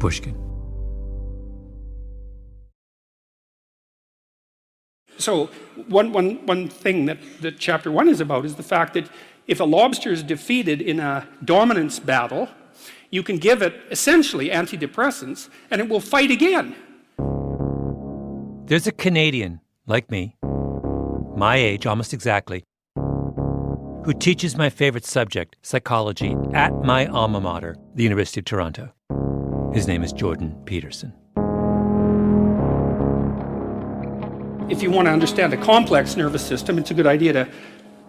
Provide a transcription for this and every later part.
Pushkin. So one thing that chapter 1 is about is the fact that if a lobster is defeated in a dominance battle, you can give it essentially antidepressants and it will fight again. There's a Canadian, like me, my age almost exactly, who teaches my favorite subject, psychology, at my alma mater, the University of Toronto. His name is Jordan Peterson. If you want to understand a complex nervous system, it's a good idea to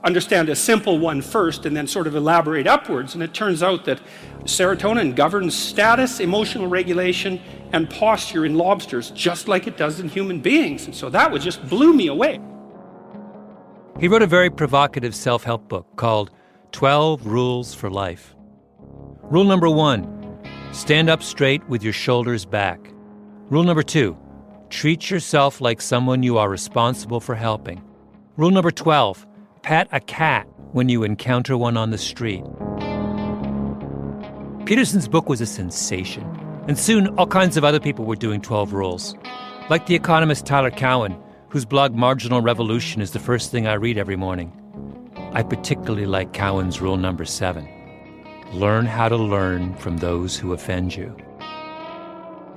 understand a simple one first and then sort of elaborate upwards. And it turns out that serotonin governs status, emotional regulation, and posture in lobsters, just like it does in human beings. And so that just blew me away. He wrote a very provocative self-help book called 12 Rules for Life. Rule number 1, stand up straight with your shoulders back. Rule number 2, treat yourself like someone you are responsible for helping. Rule number 12, pat a cat when you encounter one on the street. Peterson's book was a sensation, and soon all kinds of other people were doing 12 rules. Like the economist Tyler Cowen, whose blog Marginal Revolution is the first thing I read every morning. I particularly like Cowen's rule number 7. Learn how to learn from those who offend you.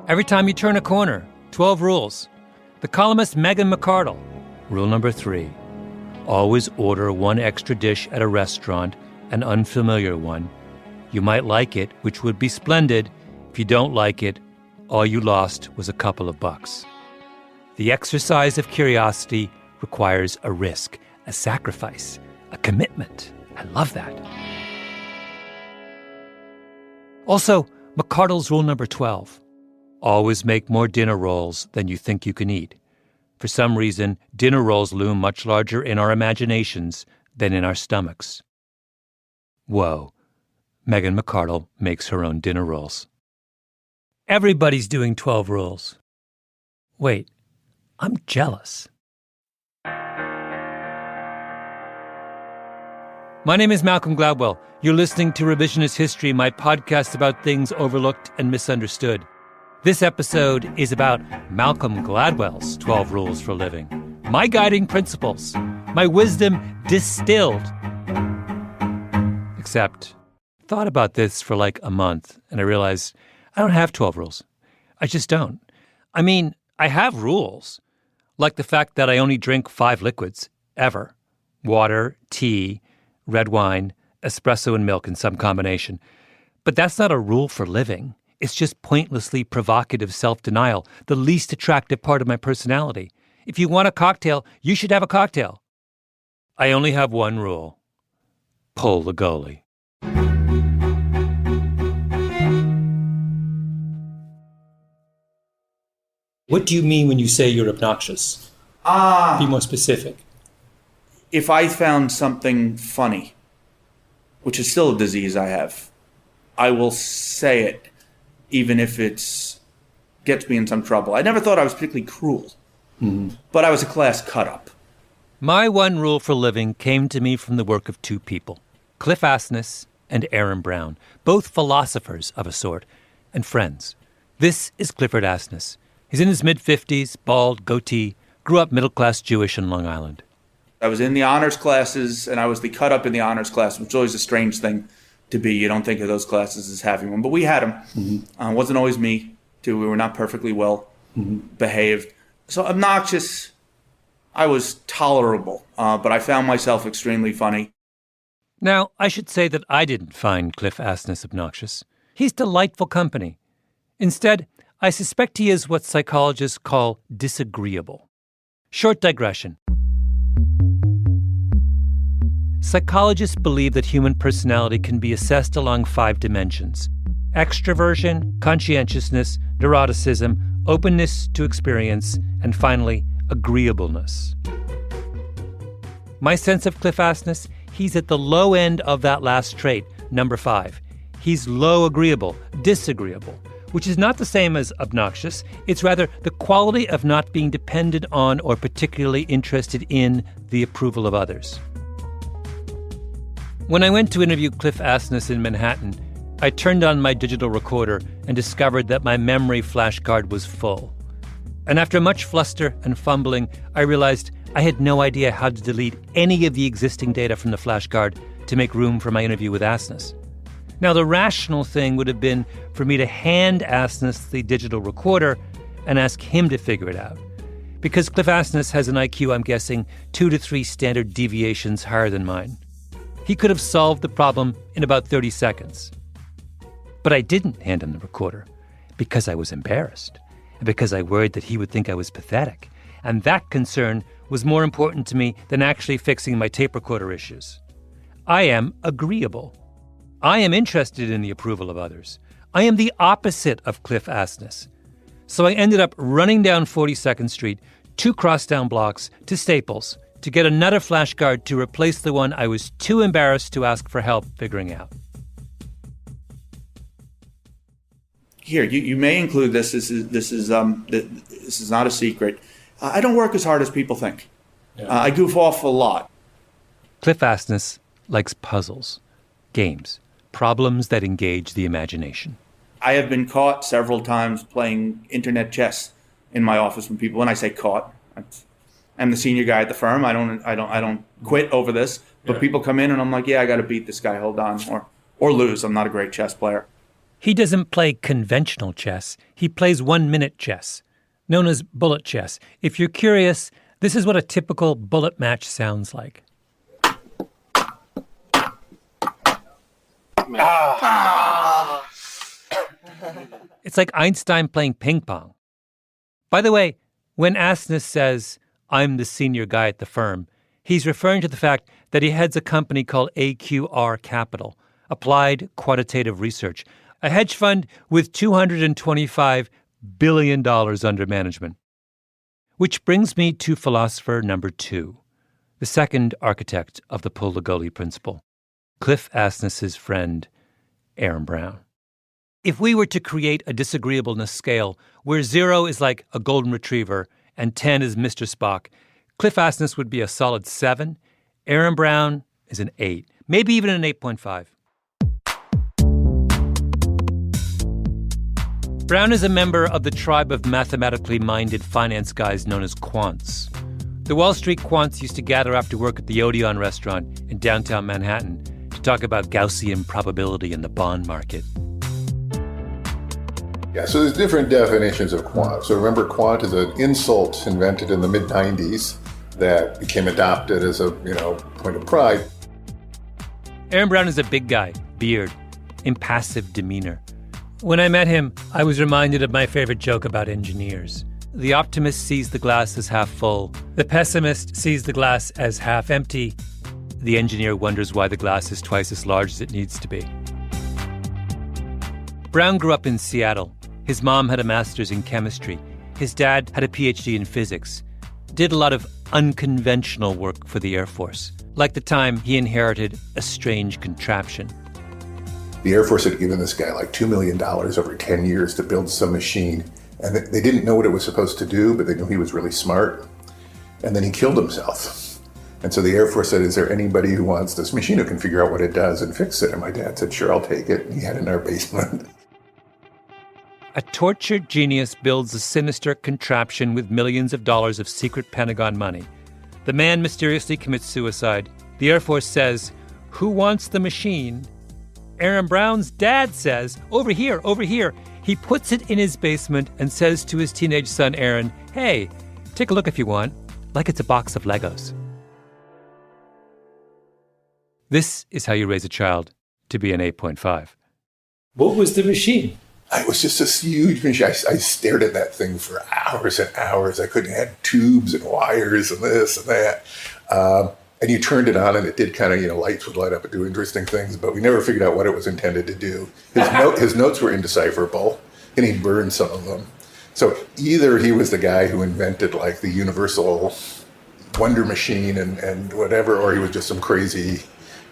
Every time you turn a corner, 12 rules. The columnist Megan McArdle. Rule number 3. Always order one extra dish at a restaurant, an unfamiliar one. You might like it, which would be splendid. If you don't like it, all you lost was a couple of bucks. The exercise of curiosity requires a risk, a sacrifice, a commitment. I love that. Also, McArdle's rule number 12. Always make more dinner rolls than you think you can eat. For some reason, dinner rolls loom much larger in our imaginations than in our stomachs. Whoa. Megan McArdle makes her own dinner rolls. Everybody's doing 12 rules. Wait, I'm jealous. My name is Malcolm Gladwell. You're listening to Revisionist History, my podcast about things overlooked and misunderstood. This episode is about Malcolm Gladwell's 12 Rules for Living. My guiding principles. My wisdom distilled. Except, I thought about this for like a month, and I realized I don't have 12 rules. I just don't. I mean, I have rules, like the fact that I only drink 5 liquids, ever. Water, tea, red wine, espresso, and milk in some combination. But that's not a rule for living. It's just pointlessly provocative self-denial, the least attractive part of my personality. If you want a cocktail, you should have a cocktail. I only have one rule. Pull the goalie. What do you mean when you say you're obnoxious? Be more specific. If I found something funny, which is still a disease I have, I will say it, even if it gets me in some trouble. I never thought I was particularly cruel, but I was a class cut-up. My one rule for living came to me from the work of 2 people, Cliff Asness and Aaron Brown, both philosophers of a sort, and friends. This is Clifford Asness. He's in his mid-50s, bald, goatee, grew up middle-class Jewish in Long Island. I was in the honors classes, and I was the cut-up in the honors class, which is always a strange thing to be. You don't think of those classes as having one, but we had them. It wasn't always me, too. We were not perfectly well behaved. So obnoxious, I was tolerable, but I found myself extremely funny. Now, I should say that I didn't find Cliff Asness obnoxious. He's delightful company. Instead, I suspect he is what psychologists call disagreeable. Short digression. Psychologists believe that human personality can be assessed along 5 dimensions: extroversion, conscientiousness, neuroticism, openness to experience, and finally, agreeableness. My sense of Cliff Asness, he's at the low end of that last trait, number 5. He's low agreeable, disagreeable, which is not the same as obnoxious. It's rather the quality of not being dependent on or particularly interested in the approval of others. When I went to interview Cliff Asness in Manhattan, I turned on my digital recorder and discovered that my memory flash card was full. And after much fluster and fumbling, I realized I had no idea how to delete any of the existing data from the flash card to make room for my interview with Asness. Now, the rational thing would have been for me to hand Asness the digital recorder and ask him to figure it out. Because Cliff Asness has an IQ, I'm guessing, 2 to 3 standard deviations higher than mine. He could have solved the problem in about 30 seconds. But I didn't hand him the recorder because I was embarrassed and because I worried that he would think I was pathetic. And that concern was more important to me than actually fixing my tape recorder issues. I am agreeable. I am interested in the approval of others. I am the opposite of Cliff Asness. So I ended up running down 42nd Street, 2 crosstown blocks, to Staples to get another flashcard to replace the one I was too embarrassed to ask for help figuring out. Here, you may include this. This is not a secret. I don't work as hard as people think. Yeah. I goof off a lot. Cliff Asness likes puzzles, games, problems that engage the imagination. I have been caught several times playing internet chess in my office when people. When I say caught, I'm the senior guy at the firm. I don't quit over this. But people come in and I'm like, yeah, I got to beat this guy. Hold on, or lose. I'm not a great chess player. He doesn't play conventional chess. He plays 1-minute chess, known as bullet chess. If you're curious, this is what a typical bullet match sounds like. It's like Einstein playing ping pong. By the way, when Asness says, I'm the senior guy at the firm, he's referring to the fact that he heads a company called AQR Capital, Applied Quantitative Research, a hedge fund with $225 billion under management. Which brings me to philosopher number 2, the second architect of the Pull the Goalie principle, Cliff Asness's friend, Aaron Brown. If we were to create a disagreeableness scale where 0 is like a golden retriever and 10 is Mr. Spock, Cliff Asness would be a solid 7. Aaron Brown is an 8, maybe even an 8.5. Brown is a member of the tribe of mathematically minded finance guys known as quants. The Wall Street quants used to gather after work at the Odeon restaurant in downtown Manhattan to talk about Gaussian probability in the bond market. Yeah, so there's different definitions of quant. So remember, quant is an insult invented in the mid-90s that became adopted as a, point of pride. Aaron Brown is a big guy, beard, impassive demeanor. When I met him, I was reminded of my favorite joke about engineers. The optimist sees the glass as half full. The pessimist sees the glass as half empty. The engineer wonders why the glass is twice as large as it needs to be. Brown grew up in Seattle. His mom had a master's in chemistry. His dad had a PhD in physics. Did a lot of unconventional work for the Air Force. Like the time he inherited a strange contraption. The Air Force had given this guy like $2 million over 10 years to build some machine. And they didn't know what it was supposed to do, but they knew he was really smart. And then he killed himself. And so the Air Force said, is there anybody who wants this machine who can figure out what it does and fix it? And my dad said, sure, I'll take it. And he had it in our basement. A tortured genius builds a sinister contraption with millions of dollars of secret Pentagon money. The man mysteriously commits suicide. The Air Force says, who wants the machine? Aaron Brown's dad says, over here, over here. He puts it in his basement and says to his teenage son, Aaron, hey, take a look if you want, like it's a box of Legos. This is how you raise a child to be an 8.5. What was the machine? It was just this huge machine. I stared at that thing for hours and hours. I couldn't have tubes and wires and this and that. And you turned it on and it did kind of, lights would light up and do interesting things, but we never figured out what it was intended to do. His notes were indecipherable and he burned some of them. So either he was the guy who invented like the universal wonder machine and whatever, or he was just some crazy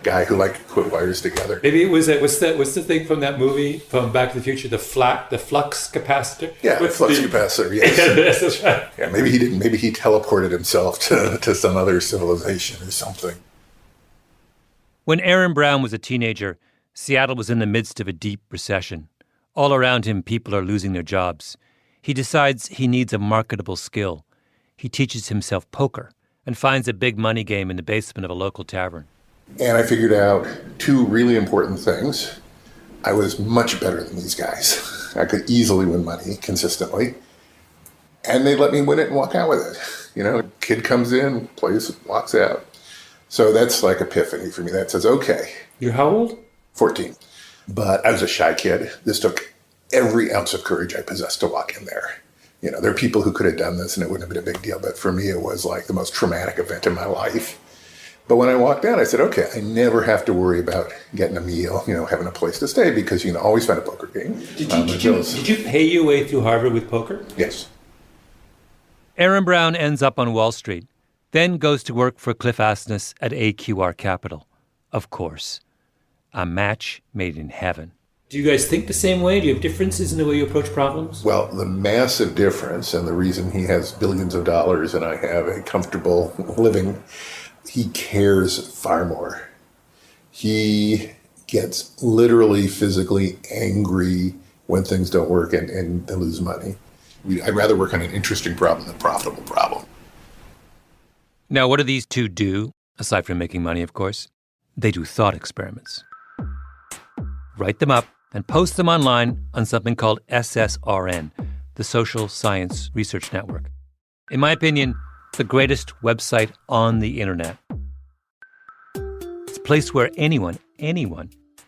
guy who liked to put wires together. Maybe it was what's the thing from that movie from Back to the Future, the flux capacitor? Yeah, the flux capacitor, yes. Yes, that's right. Yeah, maybe he didn't. Maybe he teleported himself to some other civilization or something. When Aaron Brown was a teenager, Seattle was in the midst of a deep recession. All around him, people are losing their jobs. He decides he needs a marketable skill. He teaches himself poker and finds a big money game in the basement of a local tavern. And I figured out two really important things. I was much better than these guys. I could easily win money consistently. And they let me win it and walk out with it. You know, kid comes in, plays, walks out. So that's like epiphany for me. That says, okay. You're how old? 14. But I was a shy kid. This took every ounce of courage I possessed to walk in there. You know, there are people who could have done this and it wouldn't have been a big deal. But for me, it was like the most traumatic event in my life. But when I walked out, I said, okay, I never have to worry about getting a meal, you know, having a place to stay, because you can always find a poker game. Did you pay your way through Harvard with poker? Yes. Aaron Brown ends up on Wall Street, then goes to work for Cliff Asness at AQR Capital. Of course. A match made in heaven. Do you guys think the same way? Do you have differences in the way you approach problems? Well, the massive difference, and the reason he has billions of dollars and I have a comfortable living, he cares far more. He gets literally physically angry when things don't work and they lose money. I'd rather work on an interesting problem than a profitable problem. Now, what do these two do, aside from making money, of course? They do thought experiments. Write them up and post them online on something called SSRN, the Social Science Research Network. In my opinion, the greatest website on the internet. It's a place where anyone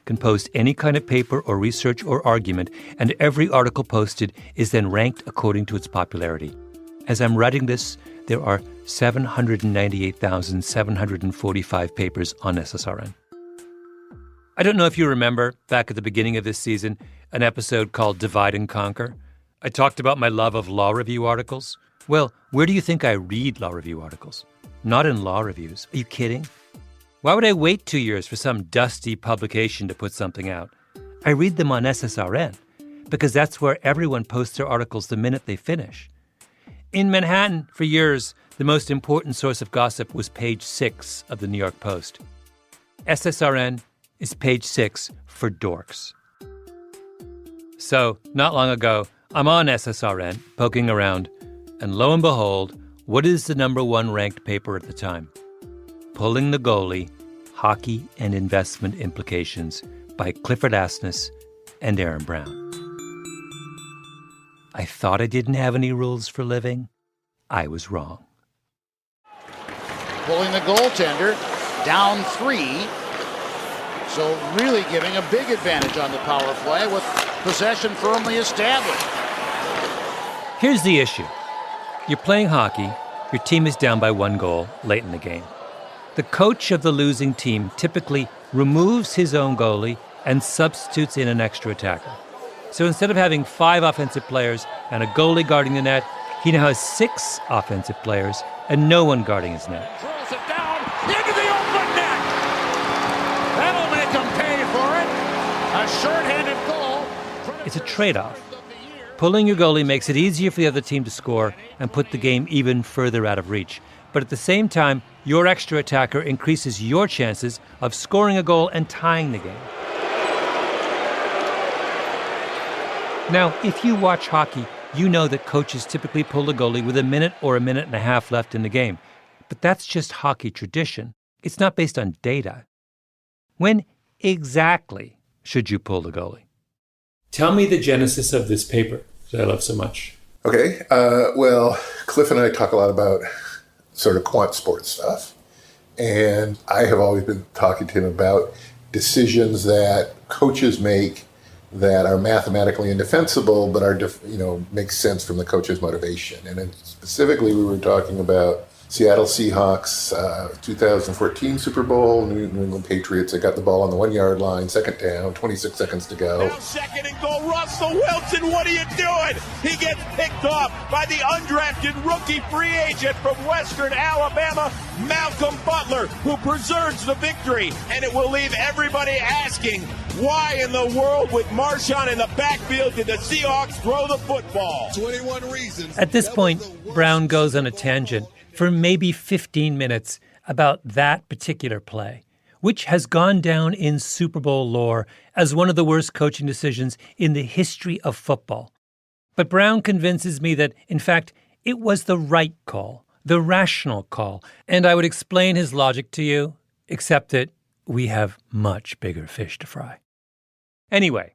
can post any kind of paper or research or argument, and every article posted is then ranked according to its popularity. As I'm writing this, there are 798,745 papers on SSRN. I don't know if you remember, back at the beginning of this season, an episode called Divide and Conquer. I talked about my love of law review articles. Well, where do you think I read law review articles? Not in law reviews. Are you kidding? Why would I wait 2 years for some dusty publication to put something out? I read them on SSRN, because that's where everyone posts their articles the minute they finish. In Manhattan, for years, the most important source of gossip was page 6 of the New York Post. SSRN is page 6 for dorks. So, not long ago, I'm on SSRN, poking around, and lo and behold, what is the number one ranked paper at the time? Pulling the Goalie, Hockey and Investment Implications by Clifford Asness and Aaron Brown. I thought I didn't have any rules for living. I was wrong. Pulling the goaltender, down 3. So really giving a big advantage on the power play with possession firmly established. Here's the issue. You're playing hockey, your team is down by 1 goal late in the game. The coach of the losing team typically removes his own goalie and substitutes in an extra attacker. So instead of having 5 offensive players and a goalie guarding the net, he now has 6 offensive players and no one guarding his net. Throws it down into the open net. That'll make him pay for it. A shorthanded goal. It's a trade-off. Pulling your goalie makes it easier for the other team to score and put the game even further out of reach. But at the same time, your extra attacker increases your chances of scoring a goal and tying the game. Now, if you watch hockey, you know that coaches typically pull the goalie with a minute or a minute and a half left in the game. But that's just hockey tradition. It's not based on data. When exactly should you pull the goalie? Tell me the genesis of this paper that I love so much. Okay. Well, Cliff and I talk a lot about sort of quant sports stuff. And I have always been talking to him about decisions that coaches make that are mathematically indefensible, but are, make sense from the coach's motivation. And then specifically, we were talking about Seattle Seahawks, 2014 Super Bowl, New England Patriots. They got the ball on the 1 yard line, second down, 26 seconds to go. Now second and goal, Russell Wilson, what are you doing? He gets picked off by the undrafted rookie free agent from Western Alabama, Malcolm Butler, who preserves the victory. And it will leave everybody asking, why in the world with Marshawn in the backfield did the Seahawks throw the football? 21 reasons. At this point, Brown goes on a tangent for maybe 15 minutes about that particular play, which has gone down in Super Bowl lore as one of the worst coaching decisions in the history of football. But Brown convinces me that, in fact, it was the right call, the rational call, and I would explain his logic to you, except that we have much bigger fish to fry. Anyway,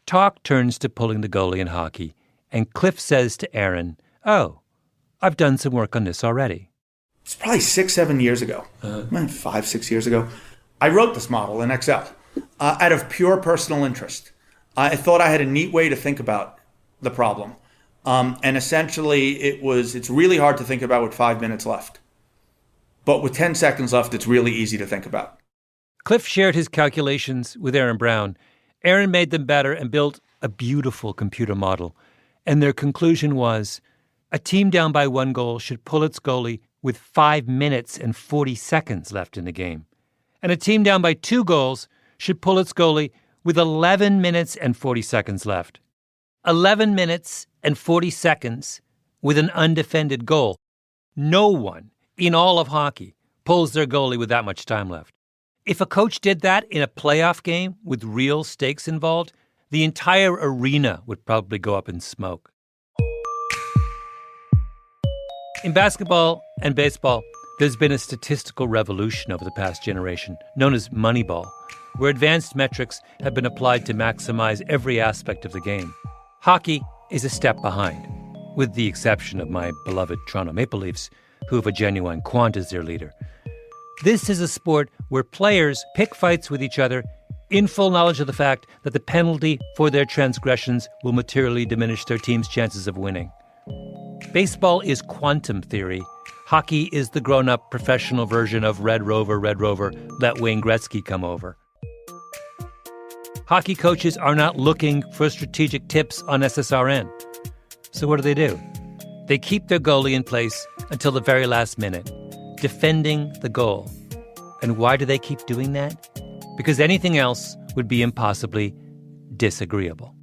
talk turns to pulling the goalie in hockey, and Cliff says to Aaron, "Oh, I've done some work on this already." It's probably 6-7 years ago, 5-6 years ago. I wrote this model in Excel out of pure personal interest. I thought I had a neat way to think about the problem. And essentially, it's really hard to think about with 5 minutes left. But with 10 seconds left, it's really easy to think about. Cliff shared his calculations with Aaron Brown. Aaron made them better and built a beautiful computer model. And their conclusion was, a team down by 1 goal should pull its goalie with 5 minutes and 40 seconds left in the game. And a team down by 2 goals should pull its goalie with 11 minutes and 40 seconds left. 11 minutes and 40 seconds with an undefended goal. No one in all of hockey pulls their goalie with that much time left. If a coach did that in a playoff game with real stakes involved, the entire arena would probably go up in smoke. In basketball and baseball, there's been a statistical revolution over the past generation, known as Moneyball, where advanced metrics have been applied to maximize every aspect of the game. Hockey is a step behind, with the exception of my beloved Toronto Maple Leafs, who have a genuine quant as their leader. This is a sport where players pick fights with each other in full knowledge of the fact that the penalty for their transgressions will materially diminish their team's chances of winning. Baseball is quantum theory. Hockey is the grown-up professional version of Red Rover, let Wayne Gretzky come over. Hockey coaches are not looking for strategic tips on SSRN. So what do? They keep their goalie in place until the very last minute, defending the goal. And why do they keep doing that? Because anything else would be impossibly disagreeable.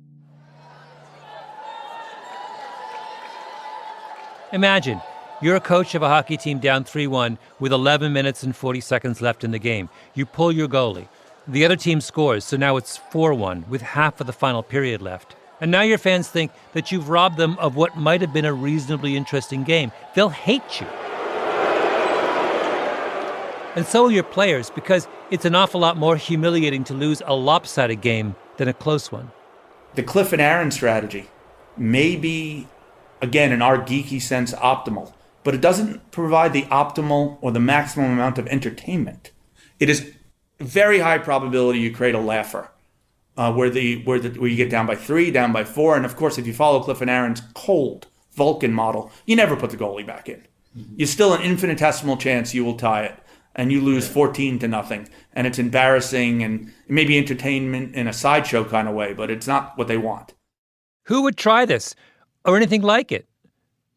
Imagine, you're a coach of a hockey team down 3-1 with 11 minutes and 40 seconds left in the game. You pull your goalie. The other team scores, so now it's 4-1 with half of the final period left. And now your fans think that you've robbed them of what might have been a reasonably interesting game. They'll hate you. And so will your players, because it's an awful lot more humiliating to lose a lopsided game than a close one. The Cliff and Aaron strategy may be, again, in our geeky sense, optimal, but it doesn't provide the optimal or the maximum amount of entertainment. It is very high probability you create a laugher, where you get down by 3, down by 4, and of course, if you follow Cliff and Aaron's cold Vulcan model, you never put the goalie back in. Mm-hmm. You're still an infinitesimal chance you will tie it, and you lose 14-0, and it's embarrassing and maybe entertainment in a sideshow kind of way, but it's not what they want. Who would try this or anything like it?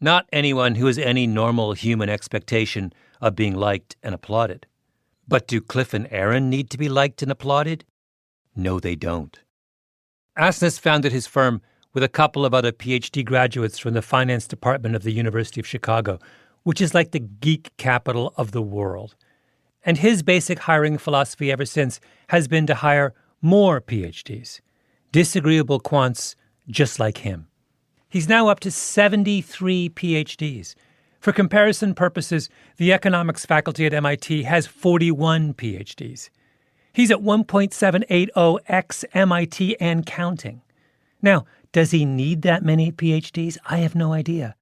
Not anyone who has any normal human expectation of being liked and applauded. But do Cliff and Aaron need to be liked and applauded? No, they don't. Asness founded his firm with a couple of other PhD graduates from the finance department of the University of Chicago, which is like the geek capital of the world. And his basic hiring philosophy ever since has been to hire more PhDs, disagreeable quants just like him. He's now up to 73 PhDs. For comparison purposes, the economics faculty at MIT has 41 PhDs. He's at 1.780x MIT and counting. Now, does he need that many PhDs? I have no idea.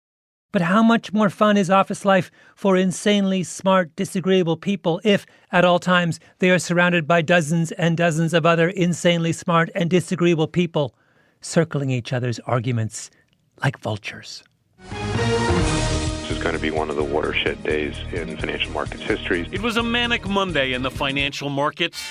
But how much more fun is office life for insanely smart, disagreeable people if, at all times, they are surrounded by dozens and dozens of other insanely smart and disagreeable people circling each other's arguments like vultures? This is going to be one of the watershed days in financial markets history. It was a manic Monday in the financial markets.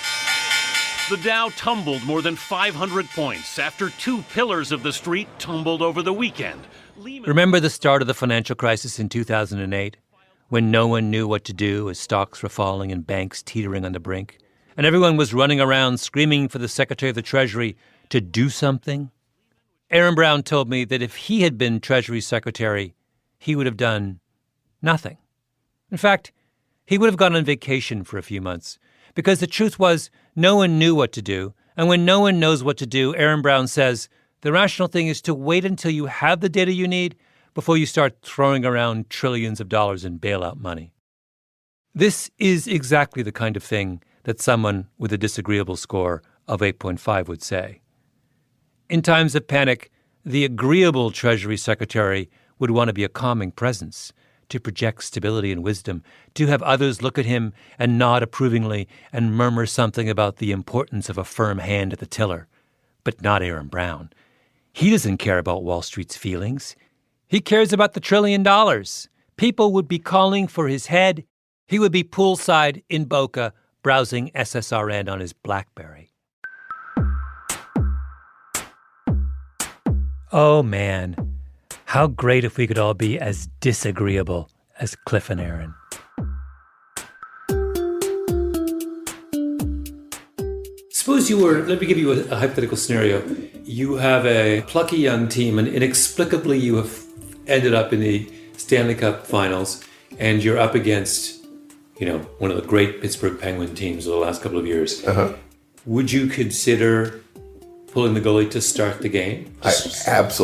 The Dow tumbled more than 500 points after 2 pillars of the street tumbled over the weekend. Remember the start of the financial crisis in 2008, when no one knew what to do as stocks were falling and banks teetering on the brink, and everyone was running around screaming for the Secretary of the Treasury to do something? Aaron Brown told me that if he had been Treasury Secretary, he would have done nothing. In fact, he would have gone on vacation for a few months, because the truth was no one knew what to do. And when no one knows what to do, Aaron Brown says, the rational thing is to wait until you have the data you need before you start throwing around trillions of dollars in bailout money. This is exactly the kind of thing that someone with a disagreeable score of 8.5 would say. In times of panic, the agreeable Treasury Secretary would want to be a calming presence, to project stability and wisdom, to have others look at him and nod approvingly and murmur something about the importance of a firm hand at the tiller. But not Aaron Brown. He doesn't care about Wall Street's feelings. He cares about the $1 trillion. People would be calling for his head. He would be poolside in Boca, browsing SSRN on his BlackBerry. Oh, man. How great if we could all be as disagreeable as Cliff and Aaron. Suppose you were, let me give you a hypothetical scenario. You have a plucky young team and inexplicably you have ended up in the Stanley Cup finals and you're up against, one of the great Pittsburgh Penguin teams of the last couple of years. Uh-huh. Would you consider pulling the goalie to start the game? I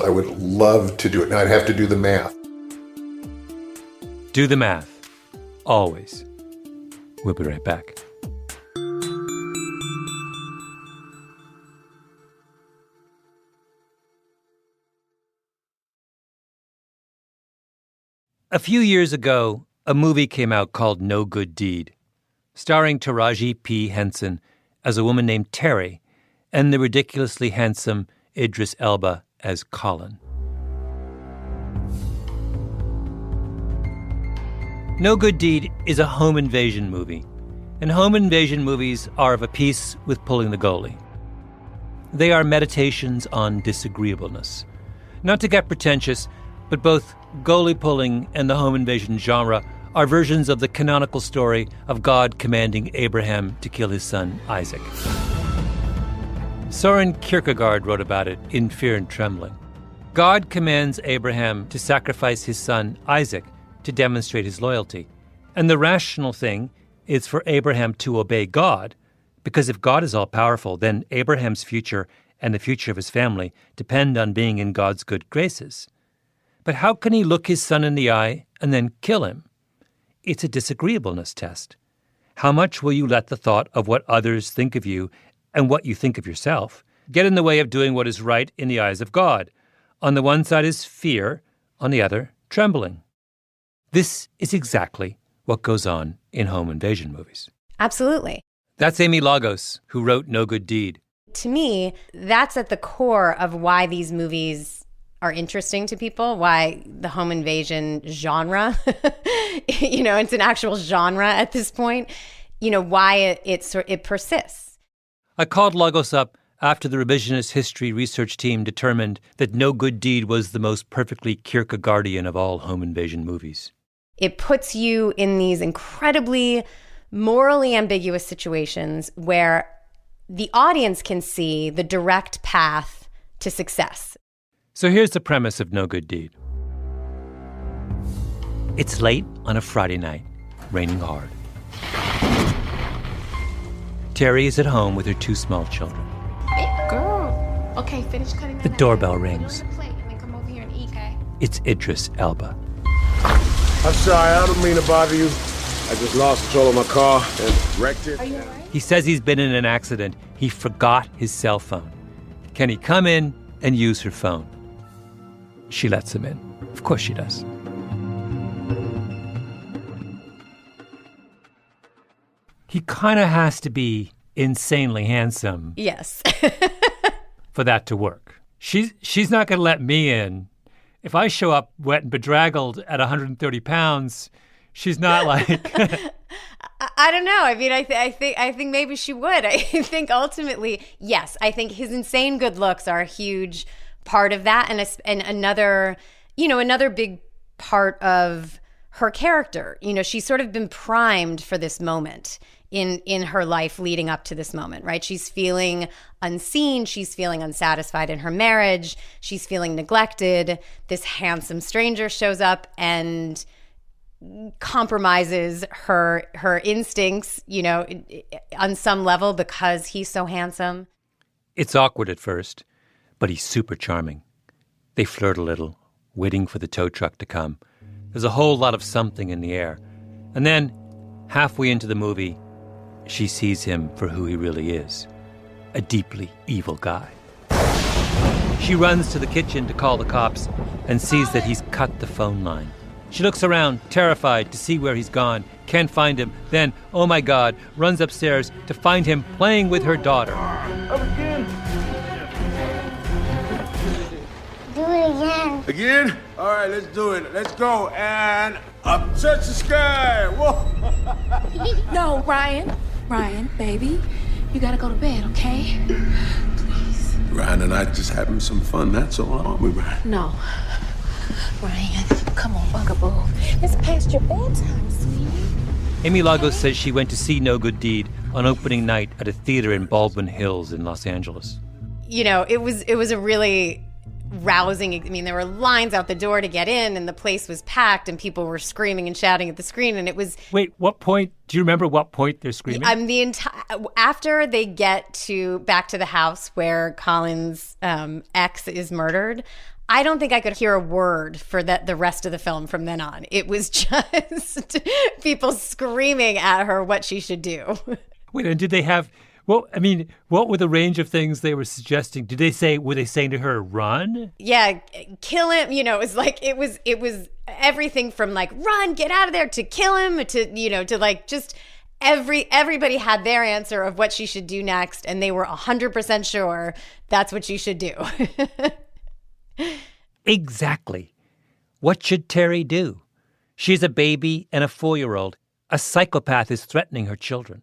would love to do it. Now I'd have to do the math. Do the math. Always. We'll be right back. A few years ago, a movie came out called No Good Deed, starring Taraji P. Henson as a woman named Terry and the ridiculously handsome Idris Elba as Colin. No Good Deed is a home invasion movie, and home invasion movies are of a piece with pulling the goalie. They are meditations on disagreeableness. Not to get pretentious, but both goalie pulling and the home invasion genre are versions of the canonical story of God commanding Abraham to kill his son Isaac. Soren Kierkegaard wrote about it in Fear and Trembling. God commands Abraham to sacrifice his son Isaac to demonstrate his loyalty. And the rational thing is for Abraham to obey God, because if God is all-powerful, then Abraham's future and the future of his family depend on being in God's good graces. But how can he look his son in the eye and then kill him? It's a disagreeableness test. How much will you let the thought of what others think of you and what you think of yourself get in the way of doing what is right in the eyes of God? On the one side is fear, on the other, trembling. This is exactly what goes on in home invasion movies. Absolutely. That's Amy Lagos, who wrote No Good Deed. To me, that's at the core of why these movies are interesting to people, why the home invasion genre, it's an actual genre at this point, why it persists. I called Lagos up after the Revisionist History research team determined that No Good Deed was the most perfectly Kierkegaardian of all home invasion movies. It puts you in these incredibly morally ambiguous situations where the audience can see the direct path to success. So here's the premise of No Good Deed. It's late on a Friday night, raining hard. Terry is at home with her two small children. Hey, girl. Okay, finish cutting the doorbell rings. Plate and then come over here and eat, okay? It's Idris Elba. I'm sorry, I don't mean to bother you. I just lost control of my car and wrecked it. Are you all right? He says he's been in an accident. He forgot his cell phone. Can he come in and use her phone? She lets him in. Of course she does. He kind of has to be insanely handsome. Yes. for that to work. She's not going to let me in. If I show up wet and bedraggled at 130 pounds, she's not like... I don't know. I mean, I think maybe she would. I think ultimately, yes, I think his insane good looks are a huge part of that, and another big part of her character. She's sort of been primed for this moment in her life leading up to this moment, right? She's feeling unseen. She's feeling unsatisfied in her marriage. She's feeling neglected. This handsome stranger shows up and compromises her instincts, on some level because he's so handsome. It's awkward at first, but he's super charming. They flirt a little, waiting for the tow truck to come. There's a whole lot of something in the air. And then, halfway into the movie, she sees him for who he really is, a deeply evil guy. She runs to the kitchen to call the cops and sees that he's cut the phone line. She looks around, terrified, to see where he's gone, can't find him, then, oh my God, runs upstairs to find him playing with her daughter. Do it again. Again? All right, let's do it. Let's go. And up touch the sky. Whoa. No, Ryan, baby, you gotta go to bed, okay? Ryan and I just having some fun, that's all, aren't we, Ryan? No. Ryan, come on, bugaboo. It's past your bedtime, sweetie. Amy Lagos says she went to see No Good Deed on opening night at a theater in Baldwin Hills in Los Angeles. It was a really rousing. I mean, there were lines out the door to get in, and the place was packed, and people were screaming and shouting at the screen, and it was... Wait, what point? Do you remember what point they're screaming? After they get back to the house where Colin's ex is murdered, I don't think I could hear a word for the rest of the film from then on. It was just people screaming at her what she should do. Wait, and did they have... Well, I mean, what were the range of things they were suggesting? Were they saying to her, run? Yeah, kill him. It was everything from like, run, get out of there, to kill him, to like just everybody had their answer of what she should do next. And they were 100% sure that's what she should do. Exactly. What should Terry do? She's a baby and a 4-year-old. A psychopath is threatening her children.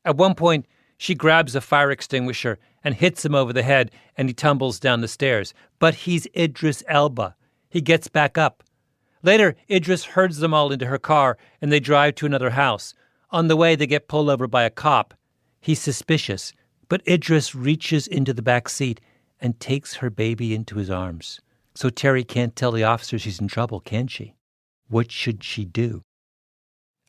At one point, she grabs a fire extinguisher and hits him over the head, and he tumbles down the stairs. But he's Idris Elba. He gets back up. Later, Idris herds them all into her car, and they drive to another house. On the way, they get pulled over by a cop. He's suspicious, but Idris reaches into the back seat and takes her baby into his arms. So Terry can't tell the officer she's in trouble, can she? What should she do?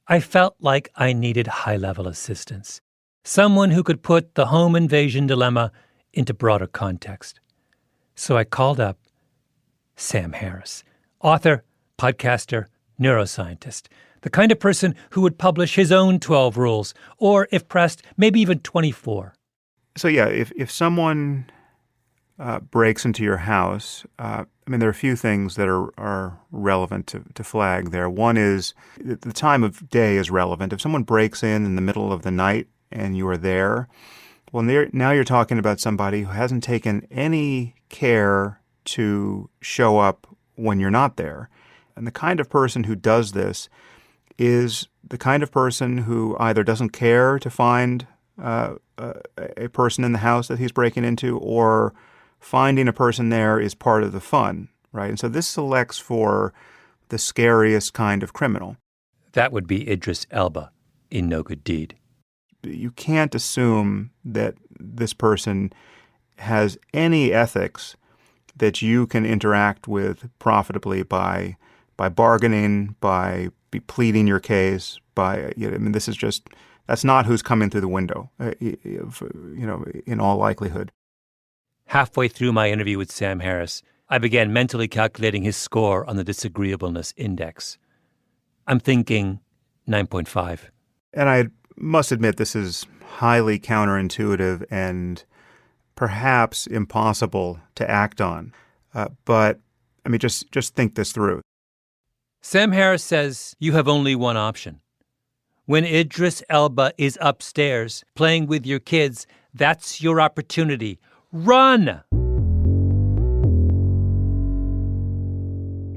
I felt like I needed high-level assistance. Someone who could put the home invasion dilemma into broader context. So I called up Sam Harris, author, podcaster, neuroscientist, the kind of person who would publish his own 12 rules, or, if pressed, maybe even 24. So yeah, if someone breaks into your house, there are a few things that are relevant to flag there. One is the time of day is relevant. If someone breaks in the middle of the night and you are there, well, now you're talking about somebody who hasn't taken any care to show up when you're not there. And the kind of person who does this is the kind of person who either doesn't care to find a person in the house that he's breaking into, or finding a person there is part of the fun, right? And so this selects for the scariest kind of criminal. That would be Idris Elba in No Good Deed. You can't assume that this person has any ethics that you can interact with profitably by bargaining, by pleading your case, this is just, that's not who's coming through the window, in all likelihood. Halfway through my interview with Sam Harris, I began mentally calculating his score on the disagreeableness index. I'm thinking 9.5. And I must admit this is highly counterintuitive and perhaps impossible to act on. But just think this through. Sam Harris says you have only one option. When Idris Elba is upstairs playing with your kids, that's your opportunity. Run!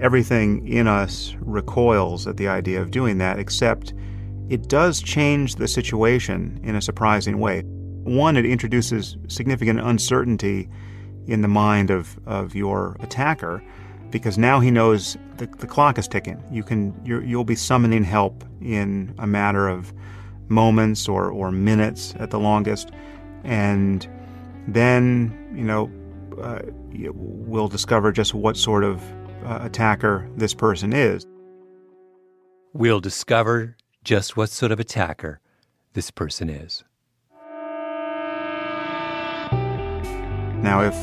Everything in us recoils at the idea of doing that, except it does change the situation in a surprising way. One, it introduces significant uncertainty in the mind of your attacker, because now he knows the clock is ticking. You'll be summoning help in a matter of moments or minutes at the longest, and then we'll discover just what sort of attacker this person is. we'll discover just what sort of attacker this person is. Now, if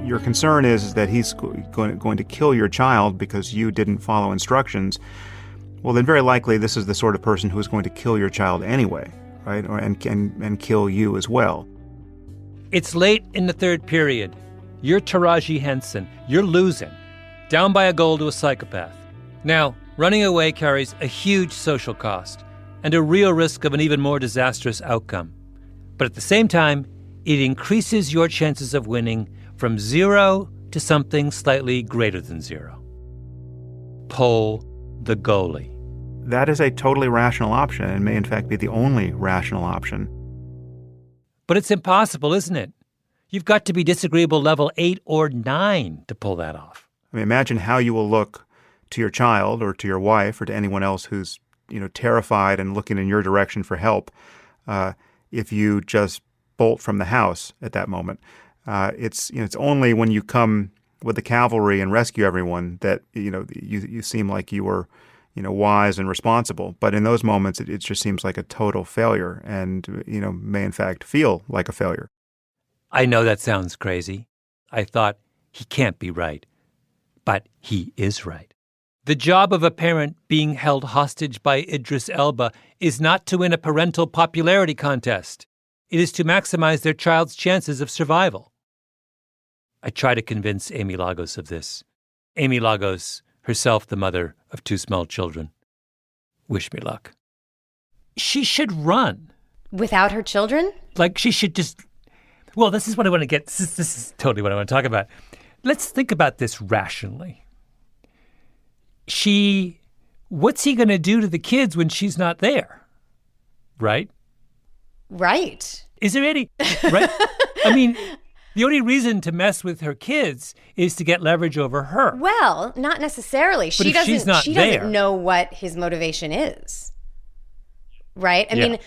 your concern is that he's going to kill your child because you didn't follow instructions, well, then very likely this is the sort of person who is going to kill your child anyway, right? And kill you as well. It's late in the third period. You're Taraji Henson. You're losing. Down by a goal to a psychopath. Now, running away carries a huge social cost and a real risk of an even more disastrous outcome. But at the same time, it increases your chances of winning from 0 to something slightly greater than 0. Pull the goalie. That is a totally rational option and may in fact be the only rational option. But it's impossible, isn't it? You've got to be disagreeable level 8 or 9 to pull that off. I mean, imagine how you will look to your child or to your wife or to anyone else who's, terrified and looking in your direction for help if you just bolt from the house at that moment. It's only when you come with the cavalry and rescue everyone that you seem like you were wise and responsible. But in those moments, it just seems like a total failure and may in fact feel like a failure. I know that sounds crazy. I thought he can't be right, but he is right. The job of a parent being held hostage by Idris Elba is not to win a parental popularity contest. It is to maximize their child's chances of survival. I try to convince Amy Lagos of this. Amy Lagos, herself the mother of 2 small children. Wish me luck. She should run. Without her children? Like she should just... Well, this is what I want to get... This is totally what I want to talk about. Let's think about this rationally. What's he going to do to the kids when she's not there? Right? Right. Is there any... Right? I mean... The only reason to mess with her kids is to get leverage over her. Well, not necessarily. But if she's not there, doesn't know what his motivation is. Right? I mean...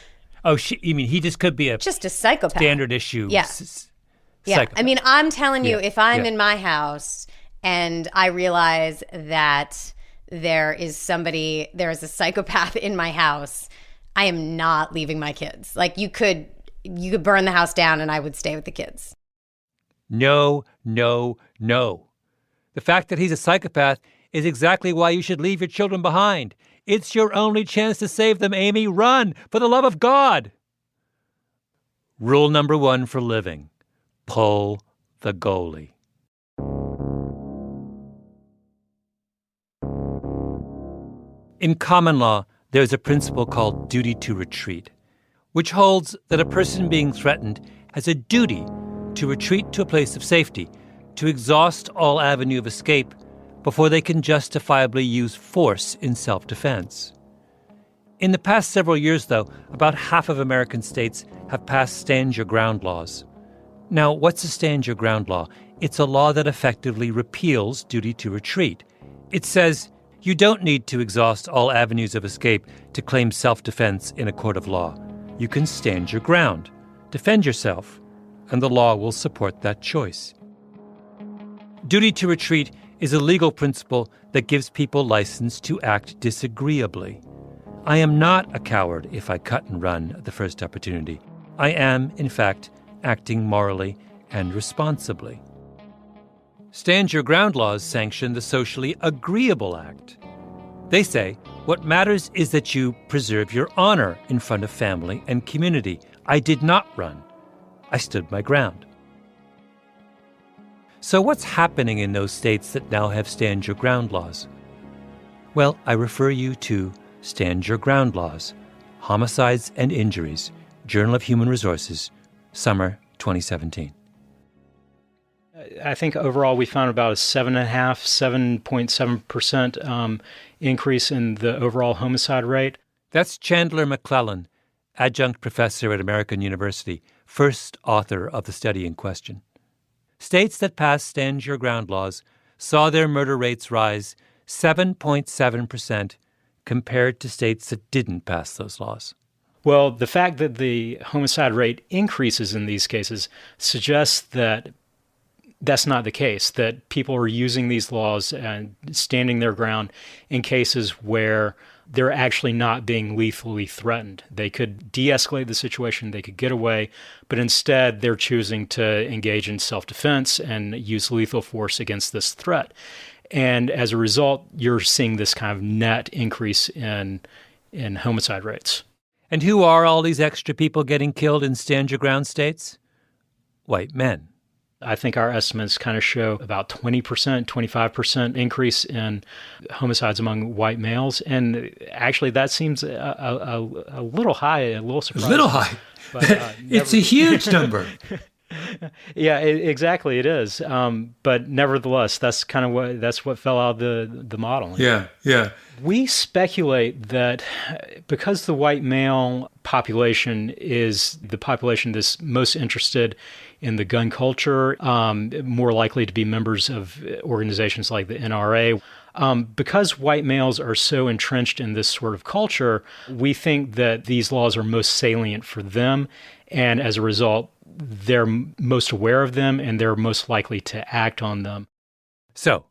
Oh, you mean he just could be just a psychopath. Standard issue. Yeah. Psychopath. I mean, I'm telling you, if I'm in my house and I realize that there is a psychopath in my house, I am not leaving my kids. Like you could burn the house down and I would stay with the kids. No, no, no. The fact that he's a psychopath is exactly why you should leave your children behind. It's your only chance to save them, Amy. Run, for the love of God. Rule number 1 for living. Pull the goalie. In common law, there's a principle called duty to retreat, which holds that a person being threatened has a duty to retreat to a place of safety, to exhaust all avenue of escape before they can justifiably use force in self-defense. In the past several years, though, about half of American states have passed stand your ground laws. Now, what's a stand your ground law? It's a law that effectively repeals duty to retreat. It says you don't need to exhaust all avenues of escape to claim self-defense in a court of law. You can stand your ground, defend yourself, and the law will support that choice. Duty to retreat is a legal principle that gives people license to act disagreeably. I am not a coward if I cut and run at the first opportunity. I am, in fact, acting morally and responsibly. Stand your ground laws sanction the socially agreeable act. They say what matters is that you preserve your honor in front of family and community. I did not run. I stood my ground. So what's happening in those states that now have stand your ground laws? Well, I refer you to Stand Your Ground Laws, Homicides and Injuries, Journal of Human Resources, summer 2017. I think overall we found about a 7.7% increase in the overall homicide rate. That's Chandler McClellan, adjunct professor at American University, first author of the study in question. States that passed Stand Your Ground laws saw their murder rates rise 7.7% compared to states that didn't pass those laws. Well, the fact that the homicide rate increases in these cases suggests that that's not the case, that people are using these laws and standing their ground in cases where they're actually not being lethally threatened. They could de-escalate the situation, they could get away, but instead they're choosing to engage in self-defense and use lethal force against this threat. And as a result, you're seeing this kind of net increase in homicide rates. And who are all these extra people getting killed in stand your ground states? White men. I think our estimates kind of show about 20%, 25% increase in homicides among white males. And actually, that seems a little high, a little surprising. A little high. But, it's a huge number. Yeah, exactly. It is. But nevertheless, that's what fell out of the model. Yeah. We speculate that because the white male population is the population that's most interested in the gun culture, more likely to be members of organizations like the NRA. Because white males are so entrenched in this sort of culture, we think that these laws are most salient for them, and as a result, they're most aware of them and they're most likely to act on them. So,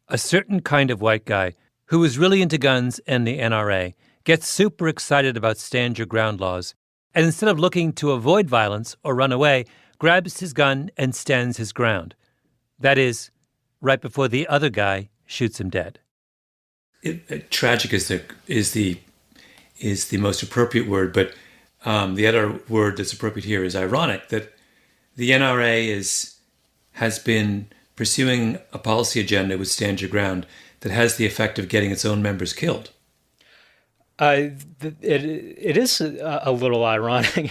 a certain kind of white guy who is really into guns and the NRA gets super excited about stand your ground laws, and instead of looking to avoid violence or run away, grabs his gun and stands his ground. That is, right before the other guy shoots him dead. Tragic is the most appropriate word, but the other word that's appropriate here is ironic, that the NRA has been pursuing a policy agenda with Stand Your Ground that has the effect of getting its own members killed. It is a little ironic.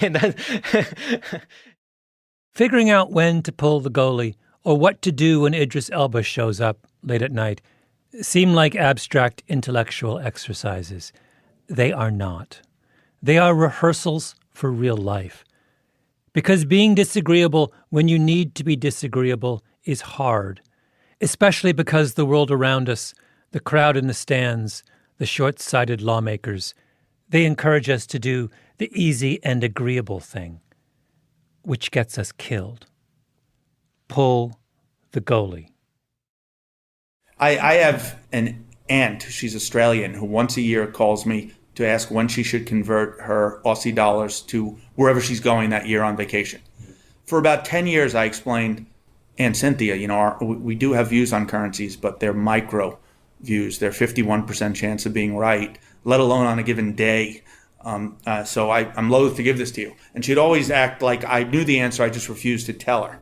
Figuring out when to pull the goalie or what to do when Idris Elba shows up late at night seem like abstract intellectual exercises. They are not. They are rehearsals for real life. Because being disagreeable when you need to be disagreeable is hard, especially because the world around us, the crowd in the stands, the short-sighted lawmakers, they encourage us to do the easy and agreeable thing, which gets us killed. Pull the goalie. I have an aunt, she's Australian, who once a year calls me to ask when she should convert her Aussie dollars to wherever she's going that year on vacation. For about 10 years, I explained, Aunt Cynthia, we do have views on currencies, but they're micro views. They're 51% chance of being right, let alone on a given day. So I'm loath to give this to you. And she'd always act like I knew the answer, I just refused to tell her.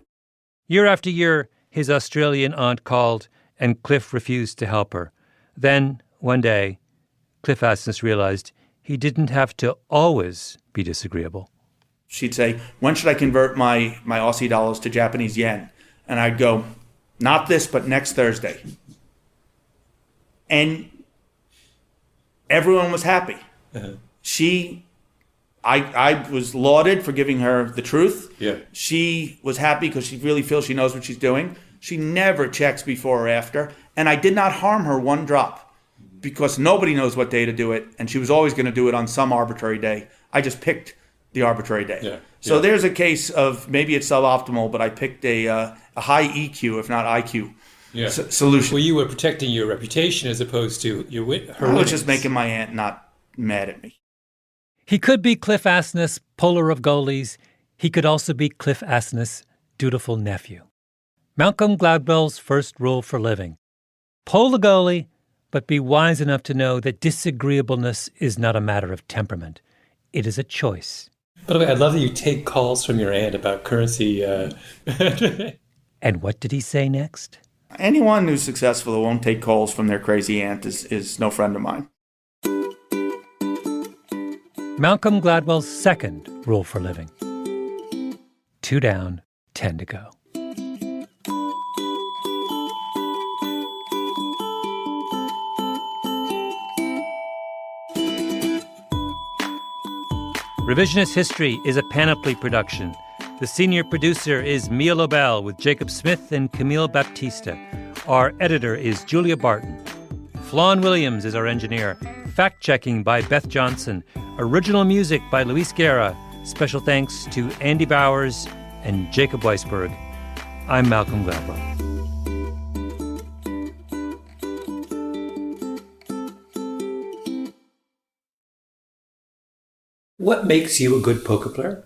Year after year, his Australian aunt called, and Cliff refused to help her. Then, one day, Cliff Asness realized he didn't have to always be disagreeable. She'd say, when should I convert my Aussie dollars to Japanese yen? And I'd go, not this, but next Thursday. And everyone was happy. Uh-huh. I was lauded for giving her the truth. Yeah. She was happy because she really feels she knows what she's doing. She never checks before or after. And I did not harm her one drop because nobody knows what day to do it. And she was always going to do it on some arbitrary day. I just picked the arbitrary day. Yeah. So there's a case of maybe it's suboptimal, but I picked a high EQ, if not IQ, solution. Well, you were protecting your reputation as opposed to her. I was just making my aunt not mad at me. He could be Cliff Asness, puller of goalies. He could also be Cliff Asness, dutiful nephew. Malcolm Gladwell's first rule for living: pull the goalie, but be wise enough to know that disagreeableness is not a matter of temperament. It is a choice. By the way, I love that you take calls from your aunt about currency. And what did he say next? Anyone who's successful who won't take calls from their crazy aunt is no friend of mine. Malcolm Gladwell's second rule for living: 2 down, 10 to go. Revisionist History is a Panoply production. The senior producer is Mia Lobel with Jacob Smith and Camille Baptista. Our editor is Julia Barton. Flawn Williams is our engineer. Fact-checking by Beth Johnson. Original music by Luis Guerra. Special thanks to Andy Bowers and Jacob Weisberg. I'm Malcolm Gladwell. What makes you a good poker player?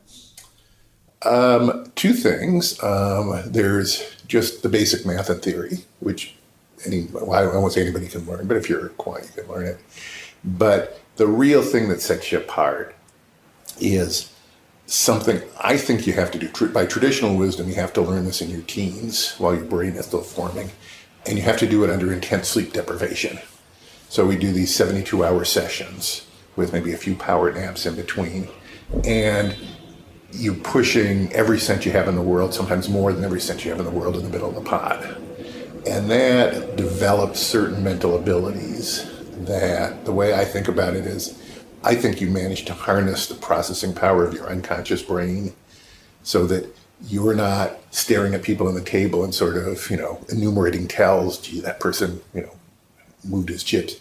Two things. There's just the basic math and theory, which I won't say anybody can learn, but if you're quiet, you can learn it. But the real thing that sets you apart is something I think you have to do. By traditional wisdom, you have to learn this in your teens while your brain is still forming, and you have to do it under intense sleep deprivation. So we do these 72-hour sessions with maybe a few power naps in between, and you pushing every cent you have in the world, sometimes more than every cent you have in the world, in the middle of the pot. And that develops certain mental abilities that, the way I think about it is, I think you manage to harness the processing power of your unconscious brain so that you're not staring at people on the table and sort of, enumerating tells, gee, that person, moved his chips.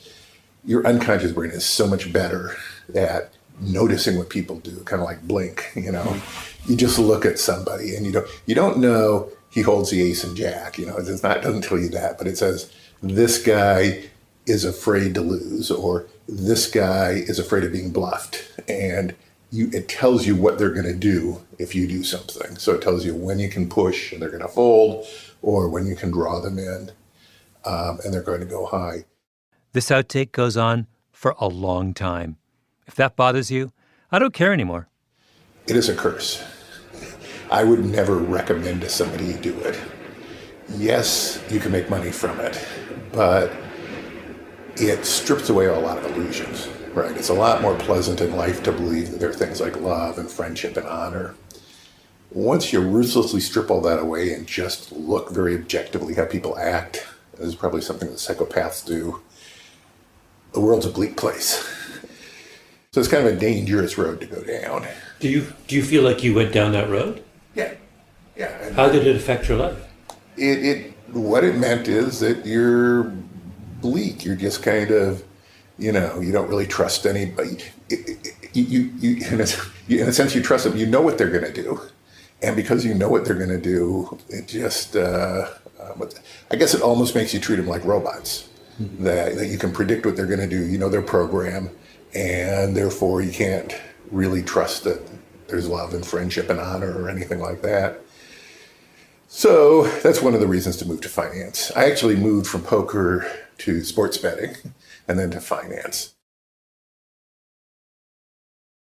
Your unconscious brain is so much better at noticing what people do, kind of like Blink, You just look at somebody and you don't know he holds the ace and jack, it doesn't tell you that, but it says this guy is afraid to lose, or this guy is afraid of being bluffed. And it tells you what they're going to do if you do something. So it tells you when you can push and they're going to fold, or when you can draw them in and they're going to go high. This outtake goes on for a long time. If that bothers you, I don't care anymore. It is a curse. I would never recommend to somebody to do it. Yes, you can make money from it, but it strips away a lot of illusions, right? It's a lot more pleasant in life to believe that there are things like love and friendship and honor. Once you ruthlessly strip all that away and just look very objectively how people act, this is probably something that psychopaths do, the world's a bleak place. So it's kind of a dangerous road to go down. Do you feel like you went down that road? Yeah. How did it affect your life? What it meant is that you're bleak. You're just kind of, you don't really trust anybody. In a sense, you trust them. You know what they're going to do. And because you know what they're going to do, it just, I guess it almost makes you treat them like robots. Mm-hmm. That you can predict what they're going to do. You know their program. And therefore, you can't really trust that there's love and friendship and honor or anything like that. So that's one of the reasons to move to finance. I actually moved from poker to sports betting and then to finance.